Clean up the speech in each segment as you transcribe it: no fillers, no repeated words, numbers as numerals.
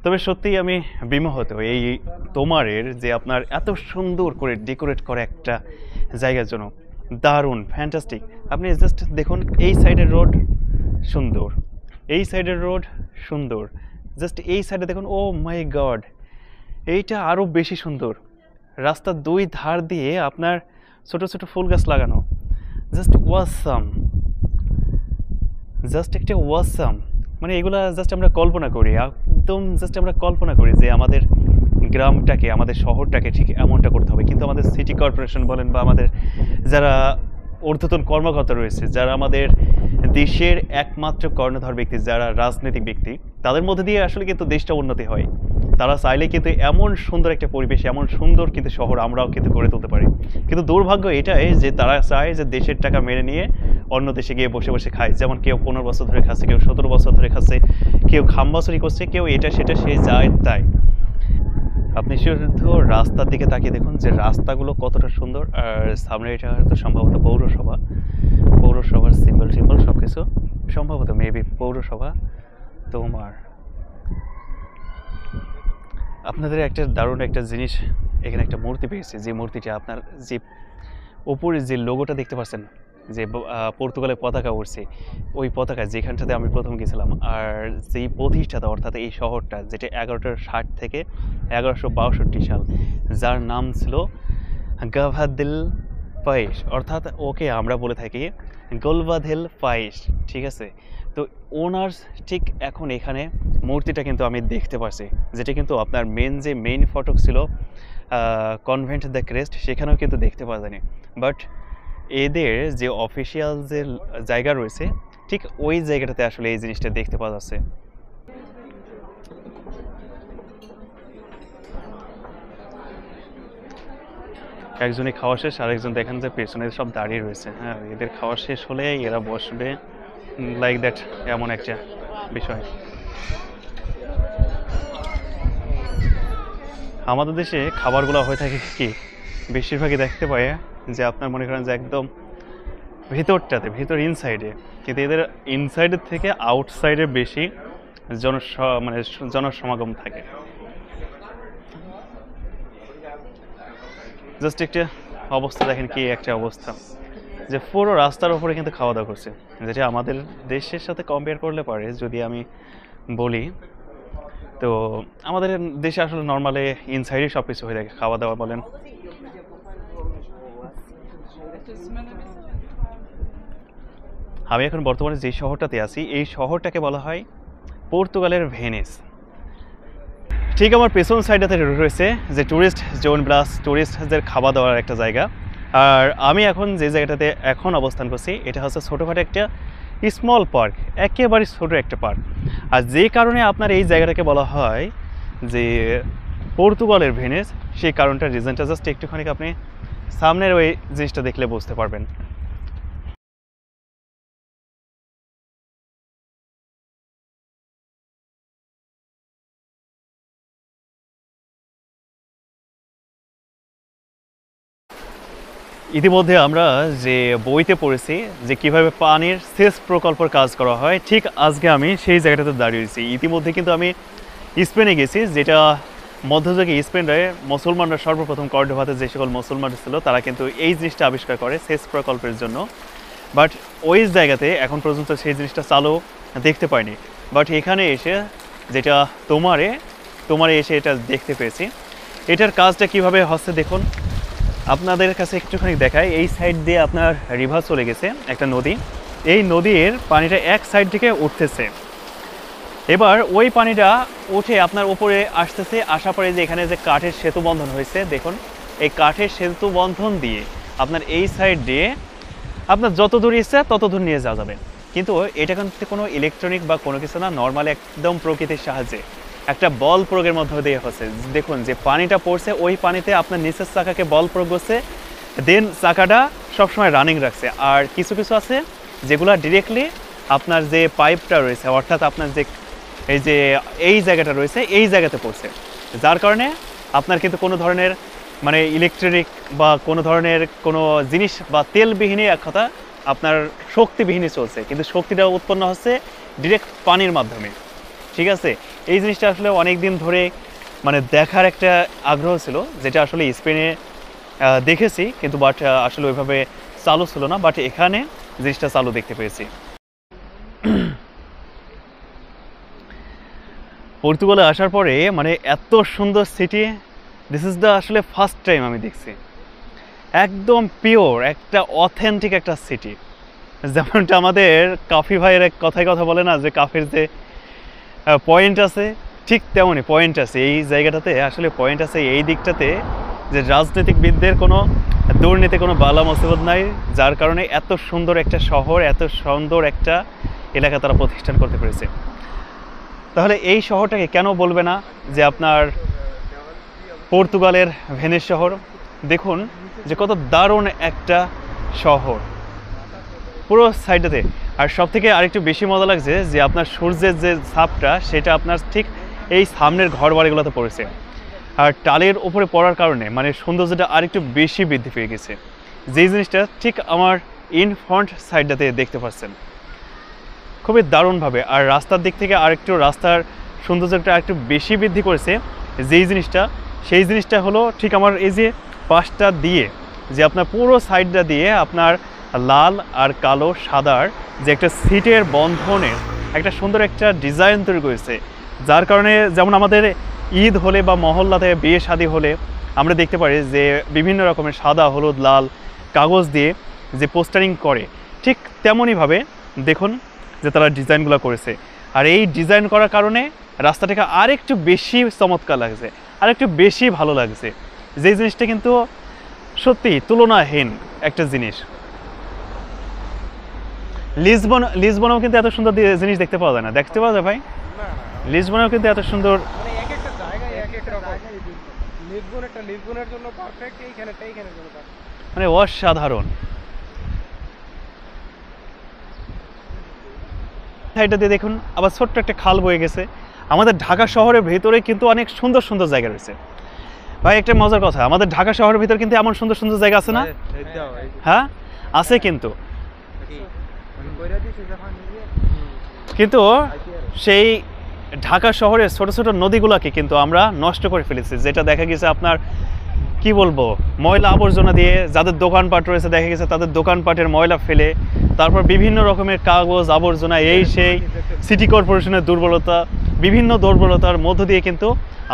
তবে সত্যিই আমি বিমোহিত এই তোমারের যে আপনার এত সুন্দর করে ডেকোরেট করা একটা জায়গার জন্য। দারুণ ফ্যান্টাস্টিক। আপনি জাস্ট দেখুন, এই সাইডের রোড সুন্দর, এই সাইডের রোড সুন্দর, জাস্ট এই সাইডে দেখুন, ও মাই গড, এইটা আরও বেশি সুন্দর। রাস্তার দুই ধার দিয়ে আপনার ছোট ছোট ফুল গাছ লাগানো, জাস্ট ওয়াসাম, জাস্ট একটা ওয়াসাম। মানে এগুলা জাস্ট আমরা কল্পনা করি, একদম জাস্ট আমরা কল্পনা করি যে আমাদের গ্রামটাকে, আমাদের শহরটাকে ঠিক এমনটা করতে হবে। কিন্তু আমাদের সিটি কর্পোরেশন বলেন বা আমাদের যারা ঊর্ধ্বতন কর্মকর্তা রয়েছে, যারা আমাদের দেশের একমাত্র কর্ণধার ব্যক্তি, যারা রাজনৈতিক ব্যক্তি, তাদের মধ্যে দিয়ে আসলে কিন্তু দেশটা উন্নতি হয়। তারা চাইলে কিন্তু এমন সুন্দর একটা পরিবেশ, এমন সুন্দর কিন্তু শহর আমরাও কিন্তু গড়ে তুলতে পারি। কিন্তু দুর্ভাগ্য এটাই যে তারা চায় যে দেশের টাকা মেরে নিয়ে অন্য দেশে গিয়ে বসে বসে খায়। যেমন কেউ 15 বছর ধরে খাচ্ছে, কেউ 17 বছর ধরে খাচ্ছে, কেউ খামবাসরি করছে, কেউ এটা সেটা সে যায় তাই। আপনি শুধু রাস্তার দিকে তাকিয়ে দেখুন যে রাস্তাগুলো কতটা সুন্দর। আর সামনে এটা হয়তো সম্ভবত পৌরসভা, পৌরসভার সিম্বল টিম্বল সব কিছু, সম্ভবত মেবি পৌরসভা তোমার। আপনাদের একটা দারুণ একটা জিনিস, এখানে একটা মূর্তি পেয়েছে, যে মূর্তিটা আপনার যে ওপরে যে লোগোটা দেখতে পাচ্ছেন, যে পর্তুগালের পতাকা উঠছে, ওই পতাকা যেখানটাতে আমি প্রথম গেছিলাম। আর যেই প্রতিষ্ঠাতা অর্থাৎ এই শহরটা, যেটা 1160 থেকে 1162 সাল, যার নাম ছিল গাভাদেল পায়েস, অর্থাৎ ওকে আমরা বলে থাকি গোলবাধেল পায়েস, ঠিক আছে। তো ওনার ঠিক এখন এখানে মূর্তিটা কিন্তু আমি দেখতে পাচ্ছি, যেটা কিন্তু আপনার যে মেইন ফটক ছিল কনভেন্ট দ্য ক্রেস্ট, সেখানেও কিন্তু দেখতে পাওয়া যায়নি। বাট এদের যে অফিসিয়াল যে জায়গা রয়েছে, ঠিক ওই জায়গাটাতে আসলে এই জিনিসটা দেখতে পাওয়া যাচ্ছে। একজনে খাওয়া শেষ, আরেকজন দেখেন যে পেছনে সব দাঁড়িয়ে রয়েছে। হ্যাঁ, এদের খাওয়া শেষ হলে এরা বসবে, লাইক দ্যাট, এমন একটা বিষয়। আমাদের দেশে খাবারগুলো হয়ে থাকে কি, বেশিরভাগই দেখতে পাই যে আপনার মনে করেন যে একদম ভিতরটাতে, ভিতর ইনসাইডে, কিন্তু এদের ইনসাইডের থেকে আউটসাইডে বেশি মানে জনসমাগম থাকে। জাস্ট একটা অবস্থা দেখেন, কি একটা অবস্থা, যে পুরো রাস্তার উপরে কিন্তু খাওয়া দাওয়া করছে, যেটা আমাদের দেশের সাথে কম্পেয়ার করলে পারে যদি আমি বলি, তো আমাদের দেশে আসলে নর্মালি ইনসাইডে সব কিছু হয়ে থাকে, খাওয়া দাওয়া বলেন। আমি এখন বর্তমানে যে শহরটাতে আছি, এই শহরটাকে বলা হয় পর্তুগালের ভেনিস। ঠিক আমার পেছন সাইডটাতে রয়েছে যে ট্যুরিস্ট জোন প্লাস ট্যুরিস্টদের খাওয়া দাওয়ার একটা জায়গা। আর আমি এখন যে জায়গাটাতে এখন অবস্থান করছি, এটা হচ্ছে ছোটোখাটো একটা স্মল পার্ক, একেবারে ছোটো একটা পার্ক। আর যে কারণে আপনার এই জায়গাটাকে বলা হয় যে পর্তুগালের ভেনিস, সেই কারণটা, রিজনটা জাস্ট একটুখানি আপনি সামনের ওই জিনিসটা দেখলে বুঝতে পারবেন। ইতিমধ্যে আমরা যে বইতে পড়েছি যে কিভাবে পানির সেচ প্রকল্পের কাজ করা হয়, ঠিক আজকে আমি সেই জায়গাটাতে দাঁড়িয়েছি। ইতিমধ্যে কিন্তু আমি স্পেনে গেছি, যেটা মধ্যযুগে স্পেনে মুসলমানরা সর্বপ্রথম কর্ডোভাতে যে সকল মুসলমান ছিল, তারা কিন্তু এই জিনিসটা আবিষ্কার করে সেচ প্রকল্পের জন্য। বাট ওই জায়গাতে এখন পর্যন্ত সেই জিনিসটা চালু দেখতে পাইনি। বাট এখানে এসে যেটা তোমারে এসে এটা দেখতে পেয়েছি। এটার কাজটা কিভাবে হচ্ছে দেখুন, আপনাদের কাছে একটুখানি দেখায়। এই সাইড দিয়ে আপনার রিভার চলে গেছে, একটা নদী। এই নদীর পানিটা এক সাইড থেকে উঠতেছে, এবার ওই পানিটা উঠে আপনার উপরে আসতেছে। আসা পরে যে এখানে যে কাঠের সেতু বন্ধন হয়েছে, দেখুন এই কাঠের সেতু বন্ধন দিয়ে আপনার এই সাইড দিয়ে আপনার যত দূর ইচ্ছে তত দূর নিয়ে যাওয়া যাবে। কিন্তু এটা কিন্তু কোনো ইলেকট্রনিক বা কোনো কিছু না, নর্মালি একদম প্রকৃতির সাহায্যে একটা বল প্রয়োগের মধ্যে দিয়ে হচ্ছে। দেখুন যে পানিটা পড়ছে, ওই পানিতে আপনার নিচের চাকাকে বল প্রয়োগ করছে, দেন চাকাটা সবসময় রানিং রাখছে। আর কিছু কিছু আছে যেগুলো ডিরেক্টলি আপনার যে পাইপটা রয়েছে, অর্থাৎ আপনার যে এই জায়গাটা রয়েছে, এই জায়গাতে পড়ছে, যার কারণে আপনার কিন্তু কোনো ধরনের মানে ইলেকট্রিক বা কোনো ধরনের কোনো জিনিস বা তেলবিহীনই এক কথা আপনার শক্তিবিহীনই চলছে, কিন্তু শক্তিটা উৎপন্ন হচ্ছে ডিরেক্ট পানির মাধ্যমে। ঠিক আছে, এই জিনিসটা আসলে অনেক দিন ধরে মানে দেখার একটা আগ্রহ ছিল, যেটা আসলে স্পেনে দেখেছি কিন্তু বাট আসলে ওইভাবে চালু ছিল না, বাট এখানে জিনিসটা চালু দেখতে পেয়েছি। পর্তুগালে আসার পরে মানে এত সুন্দর সিটি, দিস ইজ দ্য আসলে ফার্স্ট টাইম আমি দেখছি একদম পিওর একটা অথেন্টিক একটা সিটি। যেমনটা আমাদের কাফি ভাইয়ের এক কথায় কথা বলে না যে কাফির যে পয়েন্ট আছে, ঠিক তেমনই পয়েন্ট আছে এই জায়গাটাতে, আসলে পয়েন্ট আছে এই দিকটাতে যে রাজনীতিকবিদদের কোনো দুর্নীতি, কোনো বালা মুসিবত নাই, যার কারণে এত সুন্দর একটা শহর, এত সুন্দর একটা এলাকা তারা প্রতিষ্ঠান করতে পেরেছে। তাহলে এই শহরটাকে কেন বলবে না যে আপনার পর্তুগালের ভেনিস শহর? দেখুন যে কত দারুণ একটা শহর পুরো সাইডেতে। আর সব থেকে আরেকটু বেশি মজা লাগছে যে আপনার সূর্যের যে ছাপটা সেটা আপনার ঠিক এই সামনের ঘর বাড়িগুলোতে পড়েছে, আর টালের উপরে পড়ার কারণে মানে সৌন্দর্যটা আরেকটু বেশি বৃদ্ধি পেয়ে গেছে। যেই জিনিসটা ঠিক আমার ইন ফ্রন্ট সাইডটাতে দেখতে পাচ্ছেন খুবই দারুণভাবে। আর রাস্তার দিক থেকে আরেকটু রাস্তার সৌন্দর্যটা আরেকটু বেশি বৃদ্ধি করেছে। যেই জিনিসটা, সেই জিনিসটা হলো ঠিক আমার এই যে পাশটা দিয়ে, যে আপনার পুরো সাইডটা দিয়ে আপনার লাল আর কালো সাদার যে একটা সিটের বন্ধনের একটা সুন্দর একটা ডিজাইন তৈরি করেছে, যার কারণে যেমন আমাদের ঈদ হলে বা মহল্লাতে বিয়ে শাদী হলে আমরা দেখতে পারি যে বিভিন্ন রকমের সাদা হলুদ লাল কাগজ দিয়ে যে পোস্টারিং করে, ঠিক তেমনইভাবে দেখুন যে তারা ডিজাইনগুলো করেছে। আর এই ডিজাইন করার কারণে রাস্তাটাকে আরেকটু বেশি চমৎকার লাগছে, আরেকটু বেশি ভালো লাগছে। যে জিনিসটা কিন্তু সত্যি তুলনাহীন একটা জিনিস। লিসবনেও কিন্তু এত সুন্দর জিনিস দেখতে পাওয়া যায় না, দেখতে পাওয়া যায় ভাই? লিসবনেও কিন্তু এত সুন্দর, মানে অসাধারণ। সাইডটা দিয়ে দেখুন আবার ছোট্ট একটা খাল বয়ে গেছে। আমাদের ঢাকা শহরের ভেতরে কিন্তু অনেক সুন্দর সুন্দর জায়গা রয়েছে ভাই। একটা মজার কথা, আমাদের ঢাকা শহরের ভিতরে কিন্তু এমন সুন্দর সুন্দর জায়গা আছে না? হ্যাঁ আছে, কিন্তু সেই ঢাকা শহরের ছোট ছোট নদীগুলোকে কিন্তু আমরা নষ্ট করে ফেলেছি, যেটা দেখা গেছে আপনার কি বলবো ময়লা আবর্জনা দিয়ে, যাদের দোকানপাট রয়েছে দেখা গেছে তাদের দোকানপাটের ময়লা ফেলে, তারপর বিভিন্ন রকমের কাগজ আবর্জনা, এই সেই সিটি কর্পোরেশনের দুর্বলতা, বিভিন্ন দুর্বলতার মধ্য দিয়ে কিন্তু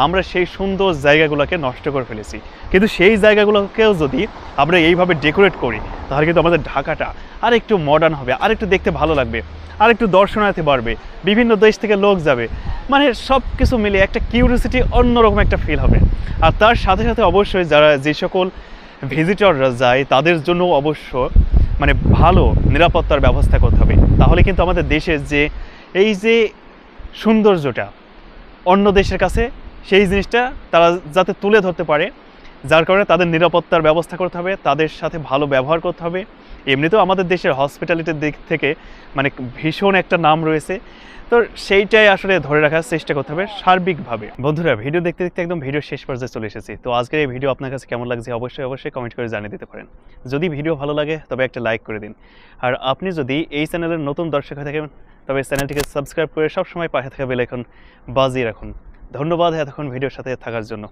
আমরা সেই সুন্দর জায়গাগুলোকে নষ্ট করে ফেলেছি। কিন্তু সেই জায়গাগুলোকেও যদি আমরা এইভাবে ডেকোরেট করি তাহলে কিন্তু আমাদের ঢাকাটা আরেকটু মডার্ন হবে, আরেকটু দেখতে ভালো লাগবে, আরেকটু দর্শনার্থী বাড়বে, বিভিন্ন দেশ থেকে লোক যাবে, মানে সব কিছু মিলে একটা কিউরিওসিটি অন্যরকম একটা ফিল হবে। আর তার সাথে সাথে অবশ্যই যারা যে সকল ভিজিটররা যায় তাদের জন্য অবশ্য মানে ভালো নিরাপত্তার ব্যবস্থা করতে হবে, তাহলে কিন্তু আমাদের দেশের যে এই যে সৌন্দর্যটা অন্য দেশের কাছে সেই জিনিসটা তারা যাতে তুলে ধরতে পারে, যার কারণে তাদের নিরাপত্তার ব্যবস্থা করতে হবে, তাদের সাথে ভালো ব্যবহার করতে হবে। এমনিতেও আমাদের দেশের হসপিটালিটির দিক থেকে মানে ভীষণ একটা নাম রয়েছে, তো সেইটাই আসলে ধরে রাখার চেষ্টা করতে হবে সার্বিকভাবে। বন্ধুরা ভিডিও দেখতে দেখতে একদম ভিডিও শেষ পর্যায়ে চলে এসেছি, তো আজকের এই ভিডিও আপনার কাছে কেমন লাগছে অবশ্যই কমেন্ট করে জানিয়ে দিতে পারেন। যদি ভিডিও ভালো লাগে তবে একটা লাইক করে দিন, আর আপনি যদি এই চ্যানেলের নতুন দর্শক হয়ে থাকেন তবে চ্যানেলটিকে সাবস্ক্রাইব করে সবসময় পাশে থাকা বেল আইকন বাজিয়ে রাখুন। ধন্যবাদ এতক্ষণ ভিডিওর সাথে থাকার জন্য।